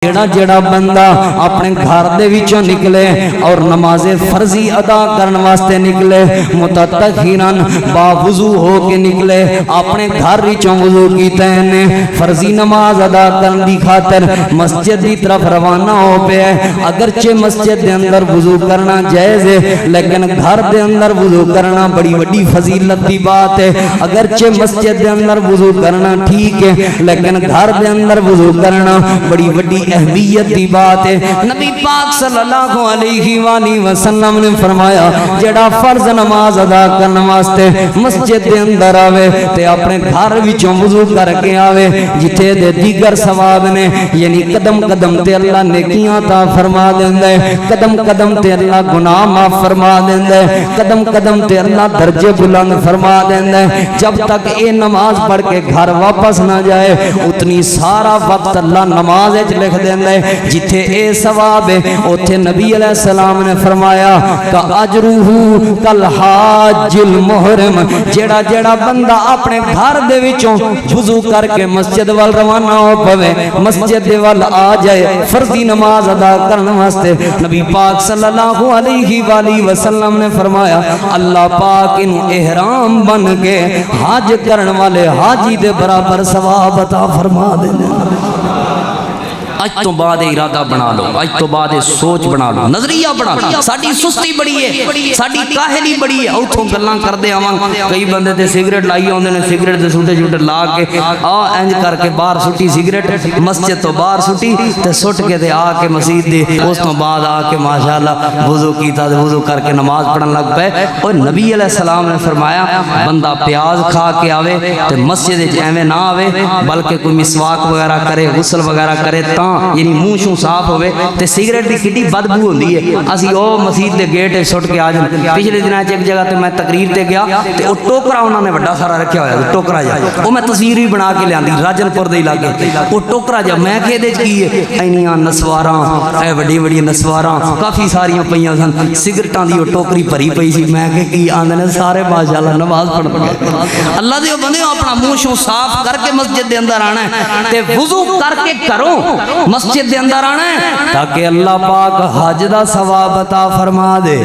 جڑا جڑا بندہ اپنے گھر دے وچوں نکلے اور نماز فرضی ادا کرن واسطے نکلے متطہرن با وضو ہو کے نکلے اپنے گھر وچوں وضو کیتے نے فرضی نماز ادا کرن دی خاطر مسجد دی طرف روانہ ہو پیا اگرچہ مسجد دے اندر وضو کرنا جائز ہے لیکن گھر دے اندر وضو کرنا بڑی بڑی فضیلت دی بات ہے اگرچہ مسجد دے اندر وضو کرنا ٹھیک ہے لیکن گھر دے اندر وضو کرنا بڑی بڑی اہمیت دی بات ہے نبی پاک صلی اللہ علیہ وآلہ وسلم نے فرمایا جڑا فرض نماز ادا کرنے واسطے مسجد دے اندر آوے تے اپنے گھر وچوں وضو کر کے آوے جتھے دے دیگر ثواب نے یعنی قدم قدم تے اللہ نیکیاں عطا فرما دیندا ہے قدم قدم تے اللہ گناہ معاف فرما دیندا ہے قدم قدم تے اللہ درجے بلند فرما دیندا ہے جب تک اے نماز پڑھ کے گھر واپس نہ جائے اتنی سارا وقت اللہ نماز وچ لکھ دیندا ہے جتھے اے ثواب ہے اوتھے نبی علیہ السلام نے فرمایا کہ اجرہ کل حاج المحرم جڑا جڑا بندہ اپنے گھر دے وچوں وضو کر کے مسجد وال روانہ ہو پوے مسجد دے وال آ جائے فرضی نماز ادا کرنے واسطے نبی پاک صلی اللہ علیہ وآلہ وسلم نے فرمایا اللہ پاک انہوں احرام بن کے حج کرن والے حاجی دے برابر ثواب عطا فرما دینے اج تو بعد ارادہ بنا لو اج تو بعد سوچ بنا لو نظریہ بنا لو ساڈی سستی بڑی ہے ساڈی کاہلی بڑی ہے اوتھوں گلاں کردے آواں کئی بندے تے سگریٹ لائی ہوندے نے سگریٹ دے سوٹے چھوٹے لا کے آ انج کر کے باہر سٹی سگریٹ مسجد تو باہر سٹی تے سٹ کے تے آ کے مسجد دے اس تو بعد آ کے ماشاءاللہ وضو کیتا تے وضو کر کے نماز پڑھن لگ پے اور نبی علیہ السلام نے فرمایا بندہ پیاز کھا کے آوے تے مسجد وچ ایویں نہ آوے بلکہ کوئی مسواک وغیرہ کرے غسل وغیرہ کرے تا یعنی منہ شوں صاف ہوئے تے سگریٹ دی کتنی بدبو ہوندی ہے اسی او مسجد دے گیٹ سٹ کے آ جان پچھلے دنوں ایک جگہ تے میں تقریر تے گیا تے او ٹوکرا انہوں نے بڑا سارا رکھیا ہوا ٹوکرا جا او میں تصویر بھی بنا کے لیاندی راجن پور دے علاقے او ٹوکرا جا میں کہ دے کی ہے اینیاں نسواراں اے بڑی بڑی نسواراں کافی ساریاں پیاں سن سگریٹاں دی او ٹوکری بھری پئی سی میں کہ کی آندے نے سارے ماشاءاللہ نماز پڑھ گئے اللہ دے بندے اپنا منہ شوں صاف کر کے مسجد دے اندر آنا ہے تے وضو کر کے کرو مسجد دے اندر آنا ہے تاکہ اللہ پاک حج دا ثواب عطا فرما دے